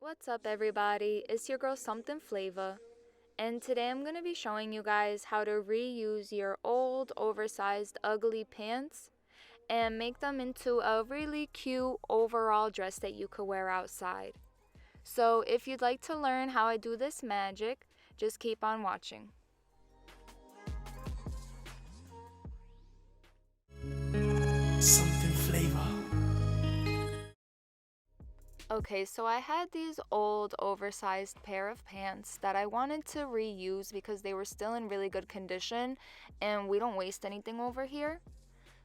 What's up everybody, it's your girl Somethingflava, and today I'm going to be showing you guys how to reuse your old, oversized, ugly pants and make them into a really cute overall dress that you could wear outside. So if you'd like to learn how I do this magic, just keep on watching. Somethingflava. Okay, so I had these old oversized pair of pants that I wanted to reuse because they were still in really good condition and we don't waste anything over here.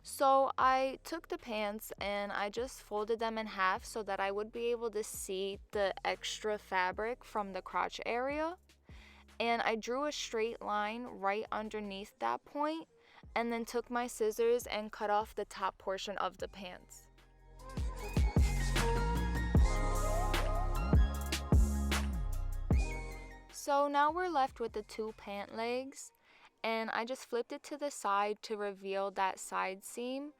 So I took the pants and I just folded them in half so that I would be able to see the extra fabric from the crotch area. And I drew a straight line right underneath that point and then took my scissors and cut off the top portion of the pants. So now we're left with the two pant legs, and I just flipped it to the side to reveal that side seam,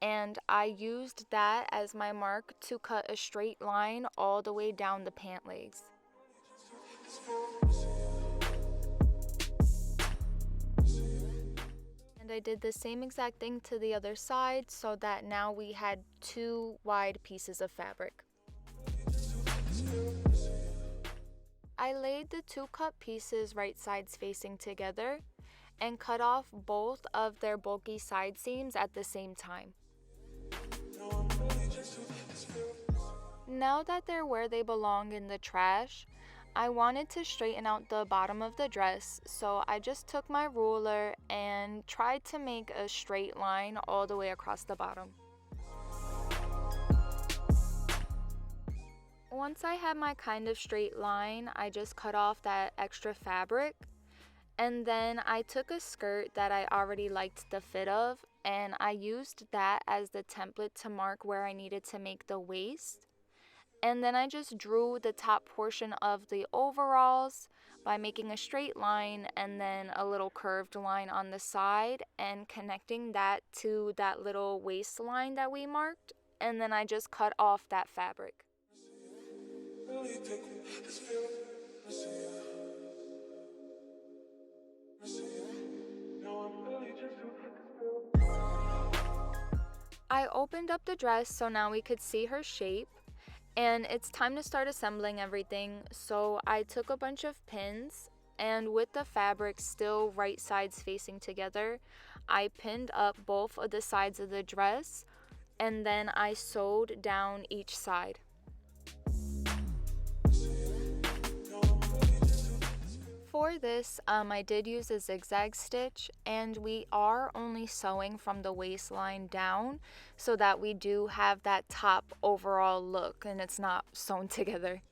and I used that as my mark to cut a straight line all the way down the pant legs. And I did the same exact thing to the other side so that now we had two wide pieces of fabric. I laid the two cut pieces right sides facing together and cut off both of their bulky side seams at the same time. Now that they're where they belong in the trash, I wanted to straighten out the bottom of the dress, so I just took my ruler and tried to make a straight line all the way across the bottom. Once I had my kind of straight line, I just cut off that extra fabric, and then I took a skirt that I already liked the fit of and I used that as the template to mark where I needed to make the waist. And then I just drew the top portion of the overalls by making a straight line and then a little curved line on the side and connecting that to that little waistline that we marked, and then I just cut off that fabric. I opened up the dress so now we could see her shape, and it's time to start assembling everything. So I took a bunch of pins, and with the fabric still right sides facing together, I pinned up both of the sides of the dress and then I sewed down each side. For this, I did use a zigzag stitch, and we are only sewing from the waistline down so that we do have that top overall look and it's not sewn together.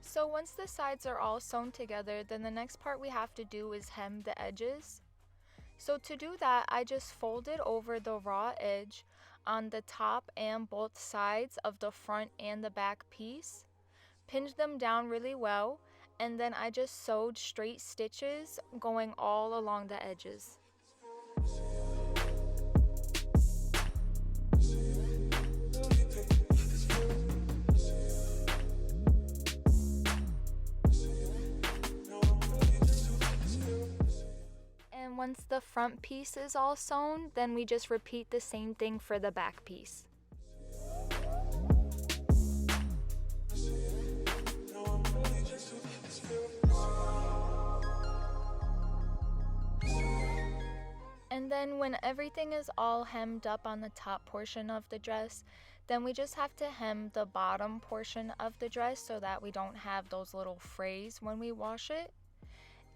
So once the sides are all sewn together, then the next part we have to do is hem the edges. So to do that, I just folded over the raw edge on the top and both sides of the front and the back piece, pinned them down really well, and then I just sewed straight stitches going all along the edges. And once the front piece is all sewn, then we just repeat the same thing for the back piece. And then when everything is all hemmed up on the top portion of the dress, then we just have to hem the bottom portion of the dress so that we don't have those little frays when we wash it.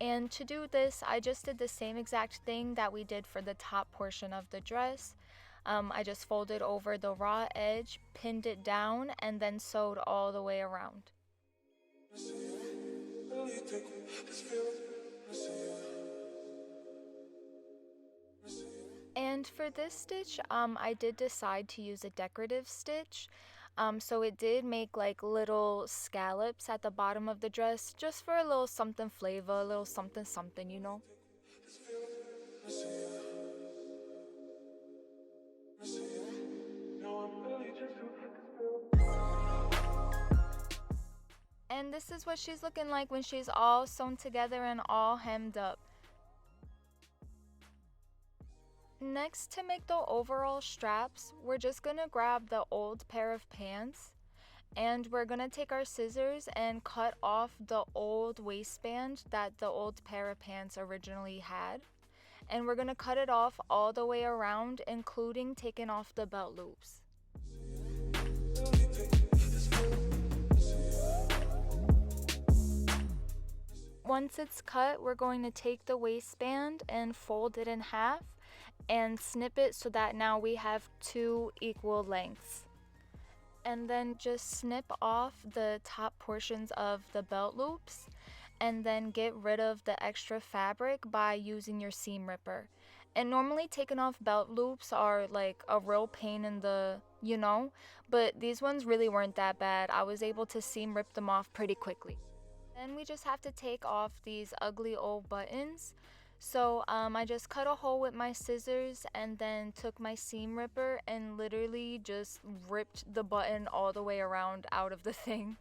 And to do this, I just did the same exact thing that we did for the top portion of the dress. I just folded over the raw edge, pinned it down, and then sewed all the way around. And for this stitch, I did decide to use a decorative stitch. So it did make like little scallops at the bottom of the dress, just for a little something flavor, a little something something, you know. And this is what she's looking like when she's all sewn together and all hemmed up. Next, to make the overall straps, we're just gonna grab the old pair of pants and we're gonna take our scissors and cut off the old waistband that the old pair of pants originally had. And we're gonna cut it off all the way around, including taking off the belt loops. Once it's cut, we're going to take the waistband and fold it in half and snip it so that now we have 2 equal lengths. And then just snip off the top portions of the belt loops and then get rid of the extra fabric by using your seam ripper. And normally taking off belt loops are like a real pain in the, but these ones really weren't that bad. I was able to seam rip them off pretty quickly. Then we just have to take off these ugly old buttons. So I just cut a hole with my scissors and then took my seam ripper and literally just ripped the button all the way around out of the thing.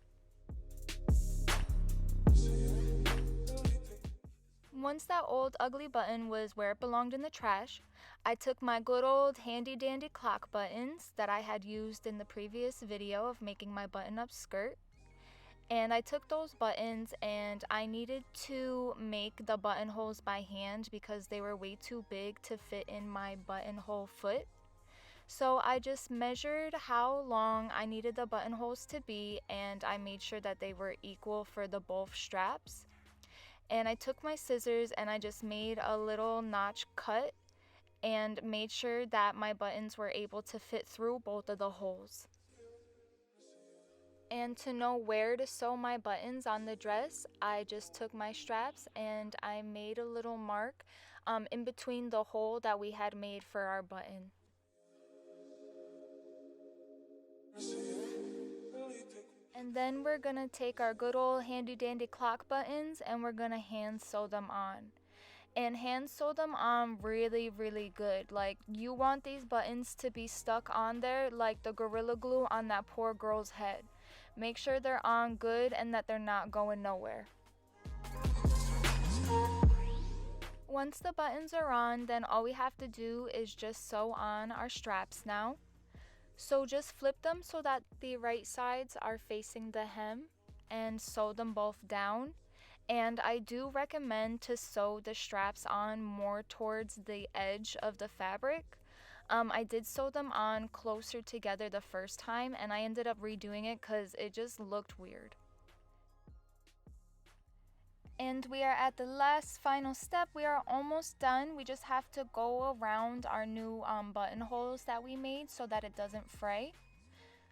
Once that old ugly button was where it belonged in the trash, I took my good old handy dandy clock buttons that I had used in the previous video of making my button-up skirt. And I took those buttons and I needed to make the buttonholes by hand because they were way too big to fit in my buttonhole foot. So I just measured how long I needed the buttonholes to be and I made sure that they were equal for the both straps. And I took my scissors and I just made a little notch cut and made sure that my buttons were able to fit through both of the holes. And to know where to sew my buttons on the dress, I just took my straps and I made a little mark in between the hole that we had made for our button. And then we're gonna take our good old handy dandy clock buttons and we're gonna hand sew them on. And hand sew them on really, really good. Like, you want these buttons to be stuck on there like the Gorilla Glue on that poor girl's head. Make sure they're on good and that they're not going nowhere. Once the buttons are on, then all we have to do is just sew on our straps now. So just flip them so that the right sides are facing the hem and sew them both down. And I do recommend to sew the straps on more towards the edge of the fabric. I did sew them on closer together the first time and I ended up redoing it because it just looked weird. And we are at the last final step. We are almost done. We just have to go around our new buttonholes that we made so that it doesn't fray.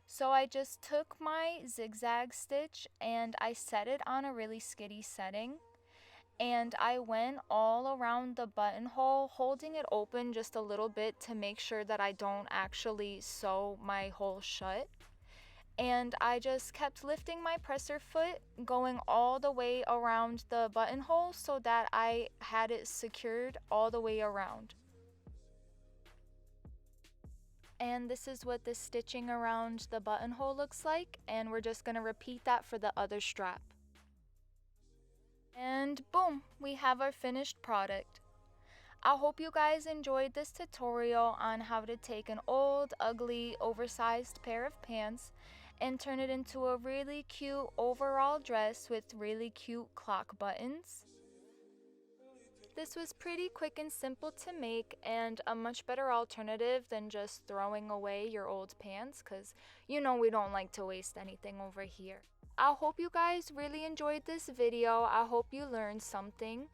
So I just took my zigzag stitch and I set it on a really skitty setting. And I went all around the buttonhole, holding it open just a little bit to make sure that I don't actually sew my hole shut. And I just kept lifting my presser foot, going all the way around the buttonhole so that I had it secured all the way around. And this is what the stitching around the buttonhole looks like, and we're just going to repeat that for the other strap. And boom, we have our finished product. I hope you guys enjoyed this tutorial on how to take an old, ugly, oversized pair of pants and turn it into a really cute overall dress with really cute clock buttons. This was pretty quick and simple to make and a much better alternative than just throwing away your old pants because we don't like to waste anything over here. I hope you guys really enjoyed this video. I hope you learned something.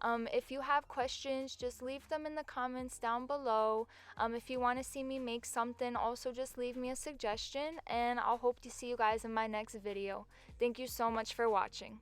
If you have questions, just leave them in the comments down below. If you want to see me make something, also just leave me a suggestion and I'll hope to see you guys in my next video. Thank you so much for watching.